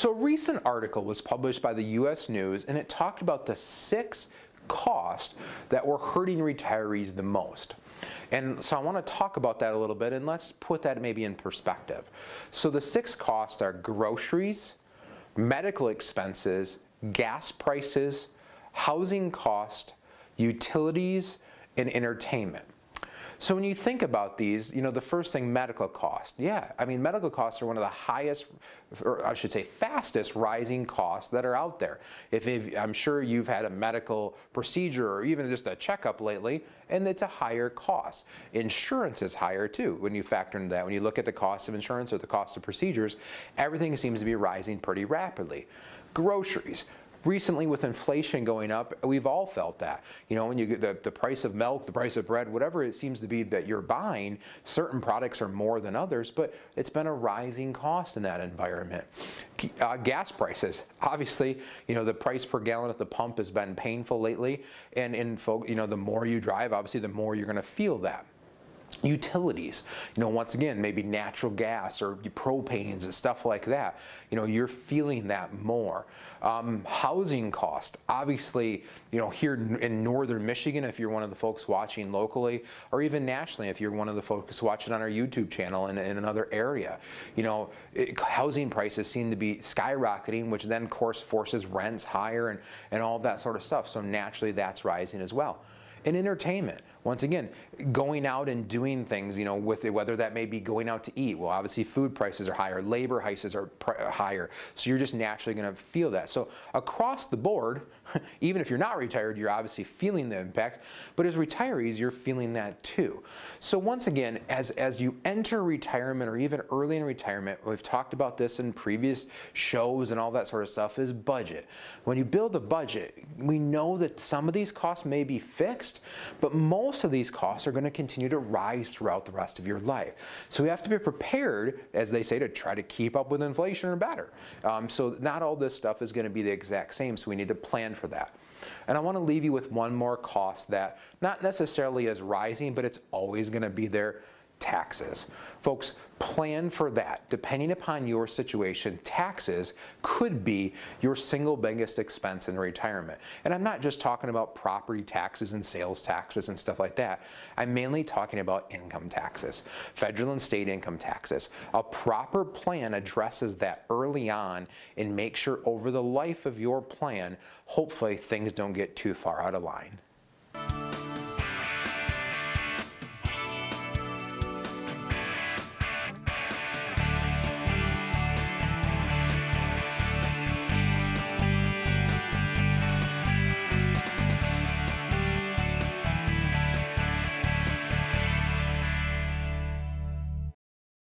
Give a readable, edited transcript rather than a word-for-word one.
So a recent article was published by the U.S. News, and it talked about the 6 costs that were hurting retirees the most. And so I want to talk about that a little bit, and let's put that maybe in perspective. So the 6 costs are groceries, medical expenses, gas prices, housing cost, utilities, and entertainment. So when you think about these, you know, the first thing, medical cost. Yeah, I mean, medical costs are one of the highest, or I should say fastest rising costs that are out there. I'm sure you've had a medical procedure or even just a checkup lately, and it's a higher cost. Insurance is higher too when you factor into that. When you look at the cost of insurance or the cost of procedures, everything seems to be rising pretty rapidly. Groceries. Recently, with inflation going up, we've all felt that. You know, when you get the price of milk, the price of bread, whatever it seems to be that you're buying, certain products are more than others, but it's been a rising cost in that environment. Gas prices. Obviously, you know, the price per gallon at the pump has been painful lately, and you know, the more you drive, obviously, the more you're going to feel that. Utilities, you know, once again, maybe natural gas or propanes and stuff like that, you know, you're feeling that more. Housing cost, obviously, you know, here in northern Michigan, if you're one of the folks watching locally, or even nationally, if you're one of the folks watching on our YouTube channel in another area, you know, housing prices seem to be skyrocketing, which then, of course, forces rents higher and all that sort of stuff. So naturally, that's rising as well. And entertainment, once again, going out and doing things, you know, with it, whether that may be going out to eat. Well, obviously food prices are higher, labor prices are higher, so you're just naturally going to feel that. So across the board, even if you're not retired, you're obviously feeling the impact, but as retirees, you're feeling that too. So once again, as you enter retirement or even early in retirement, we've talked about this in previous shows and all that sort of stuff, is budget. When you build a budget, we know that some of these costs may be fixed, but most of these costs are going to continue to rise throughout the rest of your life. So we have to be prepared, as they say, to try to keep up with inflation or better. So not all this stuff is going to be the exact same, so we need to plan for that. And I want to leave you with one more cost that not necessarily is rising, but it's always going to be there: taxes. Folks, plan for that. Depending upon your situation, taxes could be your single biggest expense in retirement. And I'm not just talking about property taxes and sales taxes and stuff like that. I'm mainly talking about income taxes, federal and state income taxes. A proper plan addresses that early on and makes sure over the life of your plan, hopefully things don't get too far out of line.